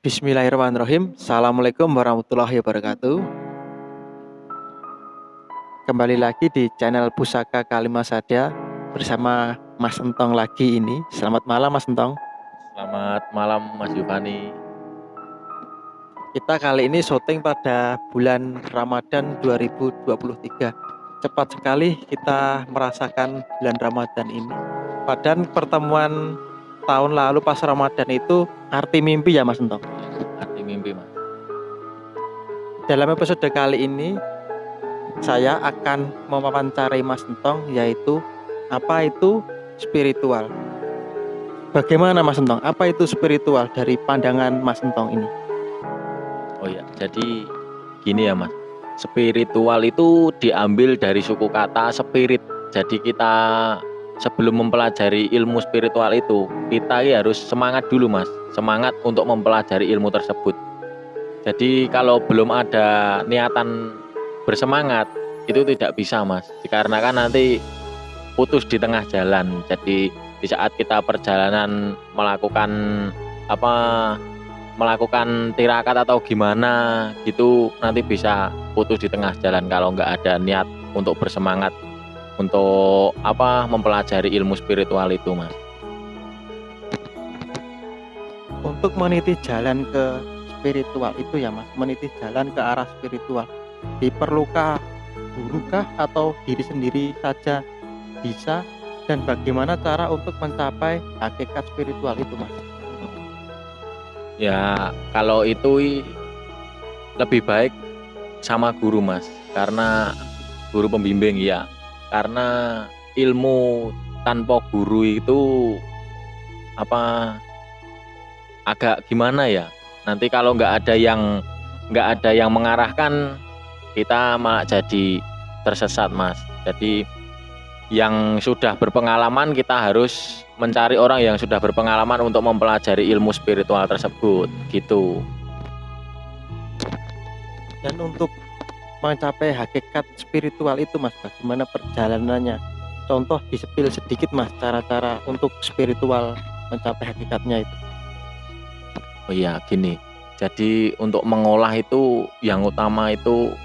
Bismillahirrahmanirrahim. Assalamualaikum warahmatullahi wabarakatuh. Kembali lagi di channel Pusaka Kalimasada bersama Mas Entong lagi ini. Selamat malam Mas Entong. Selamat malam Mas Yufani. Kita kali ini syuting pada bulan Ramadan 2023. Cepat sekali kita merasakan bulan Ramadan ini. Padahal pertemuan tahun lalu pas Ramadan itu arti mimpi ya Mas Entong. Arti mimpi Mas. Dalam episode kali ini saya akan mewawancarai Mas Entong, yaitu apa itu spiritual. Bagaimana Mas Entong? Apa itu spiritual dari pandangan Mas Entong ini? Oh ya, jadi gini ya Mas. Spiritual itu diambil dari suku kata spirit. Jadi kita sebelum mempelajari ilmu spiritual itu, kita harus semangat dulu Mas. Semangat untuk mempelajari ilmu tersebut. Jadi kalau belum ada niatan bersemangat, itu tidak bisa Mas, dikarenakan nanti putus di tengah jalan. Jadi di saat kita perjalanan melakukan tirakat atau gimana gitu, nanti bisa putus di tengah jalan kalau nggak ada niat untuk bersemangat untuk mempelajari ilmu spiritual itu Mas. Untuk meniti jalan ke spiritual itu ya Mas, meniti jalan ke arah spiritual, diperlukan gurukah atau diri sendiri saja bisa, dan bagaimana cara untuk mencapai hakikat spiritual itu Mas? Ya kalau itu lebih baik sama guru Mas, karena guru pembimbing ya, karena ilmu tanpa guru itu agak gimana ya, nanti kalau nggak ada yang mengarahkan, kita malah jadi tersesat Mas. Jadi yang sudah berpengalaman, kita harus mencari orang yang sudah berpengalaman untuk mempelajari ilmu spiritual tersebut gitu. Dan untuk mencapai hakikat spiritual itu Mas, bagaimana perjalanannya? Contoh disepil sedikit Mas, cara-cara untuk spiritual mencapai hakikatnya itu. Oh iya gini, jadi untuk mengolah itu yang utama itu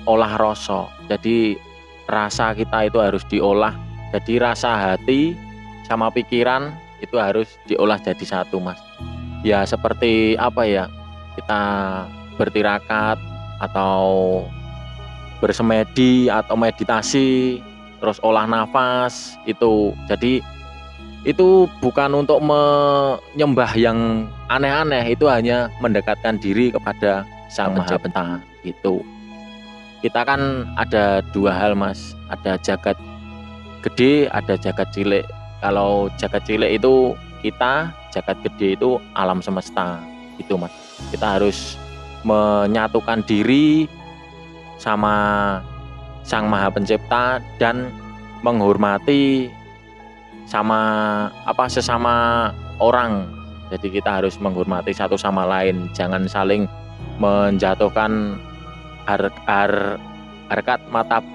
olah rasa. Jadi rasa kita itu harus diolah. Jadi rasa hati sama pikiran itu harus diolah jadi satu Mas. Ya seperti kita bertirakat atau bersemedi atau meditasi, terus olah nafas itu. Jadi itu bukan untuk menyembah yang aneh-aneh, itu hanya mendekatkan diri kepada Sang Maha Pencipta itu. Kita kan ada dua hal Mas, ada jagat gede, ada jagat cilik. Kalau jagat cilik itu kita, jagat gede itu alam semesta itu Mas. Kita harus menyatukan diri sama Sang Maha Pencipta dan menghormati sesama orang. Jadi kita harus menghormati satu sama lain, jangan saling menjatuhkan harkat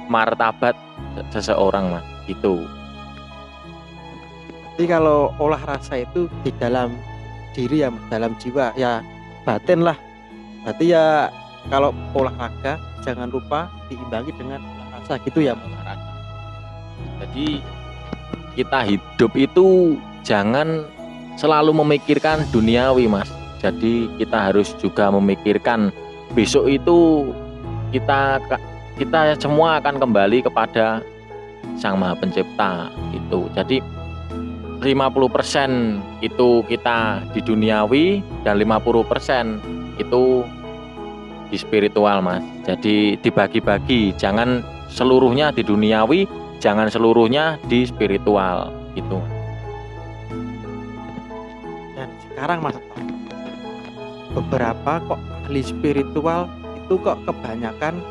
martabat seseorang Mas itu. Jadi kalau olah rasa itu di dalam diri ya Mas, dalam jiwa ya, batin lah. Berarti ya kalau olahraga jangan lupa diimbangi dengan olah rasa gitu ya Mas. Jadi kita hidup itu jangan selalu memikirkan duniawi Mas. Jadi kita harus juga memikirkan besok itu kita semua akan kembali kepada Sang Maha Pencipta itu. Jadi 50% itu kita di duniawi dan 50% itu di spiritual Mas. Jadi dibagi-bagi, jangan seluruhnya di duniawi, jangan seluruhnya di spiritual gitu. Dan sekarang Mas, beberapa kok ahli spiritual itu kok kebanyakan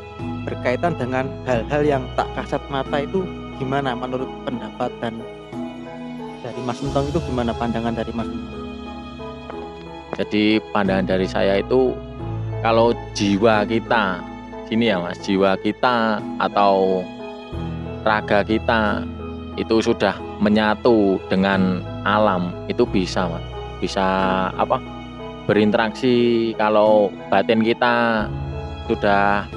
berkaitan dengan hal-hal yang tak kasat mata. Itu gimana menurut pendapat dan dari Mas Entong itu gimana pandangan dari Mas Entong? Jadi pandangan dari saya itu, kalau jiwa kita gini ya Mas, jiwa kita atau raga kita itu sudah menyatu dengan alam, itu bisa Mas, bisa berinteraksi kalau batin kita sudah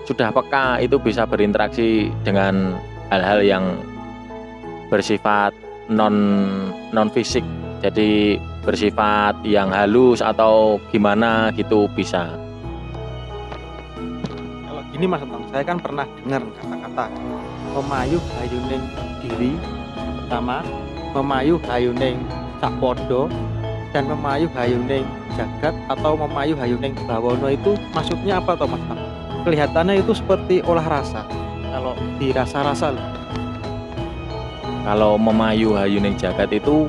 sudah peka, itu bisa berinteraksi dengan hal-hal yang bersifat non fisik, jadi bersifat yang halus atau gimana gitu bisa. Kalau gini Mas Entong, saya kan pernah dengar kata-kata memayu hayuning diri pertama, memayu hayuning sakpodo, dan memayu hayuning jagat atau memayu hayuning bawono. Itu maksudnya apa toh Mas Entong? Kelihatannya itu seperti olah rasa, kalau dirasa-rasa loh. Kalau memayu hayuning jagat itu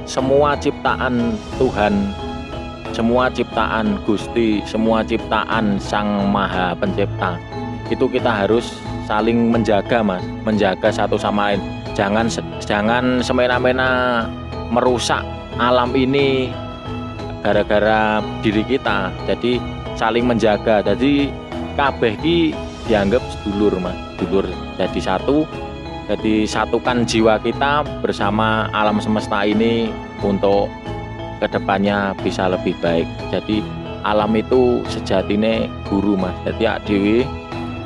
semua ciptaan Tuhan, semua ciptaan Gusti, semua ciptaan Sang Maha Pencipta, itu kita harus saling menjaga Mas, menjaga satu sama lain. Jangan semena-mena merusak alam ini gara-gara diri kita. Jadi saling menjaga. Jadi kabeh ki dianggap sedulur Mas, sedulur. Jadi satukan jiwa kita bersama alam semesta ini untuk kedepannya bisa lebih baik. Jadi alam itu sejatine guru Mas. Jadi dhewe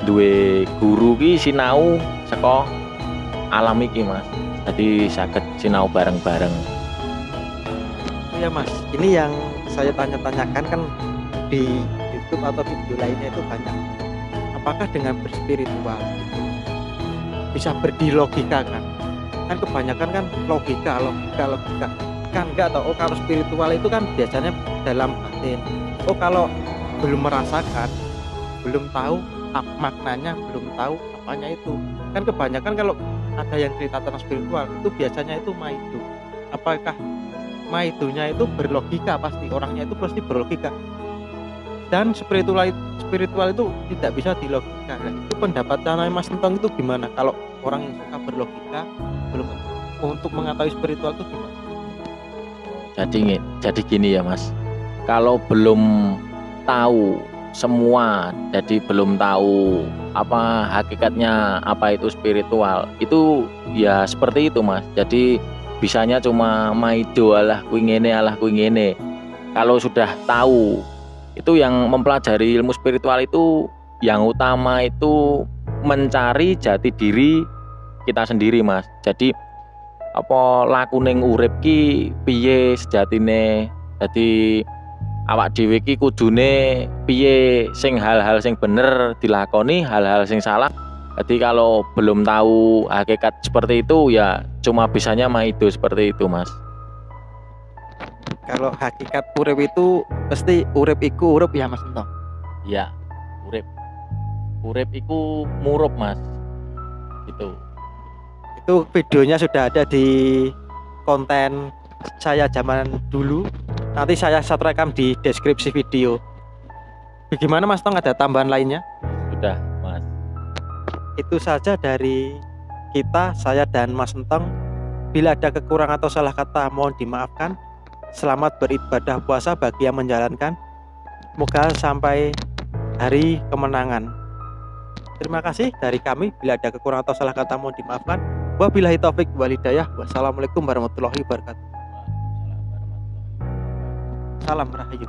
duwe guru ki sinau saka alam iki Mas. Jadi saged sinau bareng-bareng. Ya Mas, ini yang saya tanya-tanyakan kan di YouTube atau video lainnya itu banyak. Apakah dengan berspiritual itu bisa berdilogika kan kebanyakan kan logika kan enggak tau. Oh kalau spiritual itu kan biasanya dalam batin. Oh kalau belum merasakan, belum tahu maknanya, belum tahu apanya itu kan kebanyakan kalau ada yang cerita tentang spiritual itu biasanya itu maido. Apakah maidonya itu berlogika? Pasti orangnya itu pasti berlogika, dan spiritual itu tidak bisa dilogika. Nah, itu pendapatnya Mas Entong itu gimana? Kalau orang yang suka berlogika belum untuk mengetahui spiritual itu gimana? Jadi gini ya Mas, kalau belum tahu semua, jadi belum tahu apa hakikatnya apa itu spiritual, itu ya seperti itu Mas. Jadi bisanya cuma maido alah kuwi ngene. Kalau sudah tahu, itu yang mempelajari ilmu spiritual itu yang utama itu mencari jati diri kita sendiri Mas. Jadi apa lakuning urip ki piye sejatine. Jadi awak dhewe ki kudune piye, sing hal-hal sing bener dilakoni, hal-hal sing salah. Jadi kalau belum tahu hakikat seperti itu ya cuma bisanya maido seperti itu Mas. Kalau hakikat urip itu pasti urip iku urip ya Mas Entong. Iya, urip iku murup Mas. Gitu. Itu videonya sudah ada di konten saya zaman dulu. Nanti saya rekam di deskripsi video. Bagaimana Mas Tong, ada tambahan lainnya? Sudah Mas. Itu saja dari kita, saya dan Mas Entong. Bila ada kekurangan atau salah kata mohon dimaafkan. Selamat beribadah puasa bagi yang menjalankan. Semoga sampai hari kemenangan. Terima kasih dari kami. Bila ada kekurangan atau salah kata mohon dimaafkan. Wabillahi taufik wal hidayah. Wassalamualaikum warahmatullahi wabarakatuh. Salam rahayu.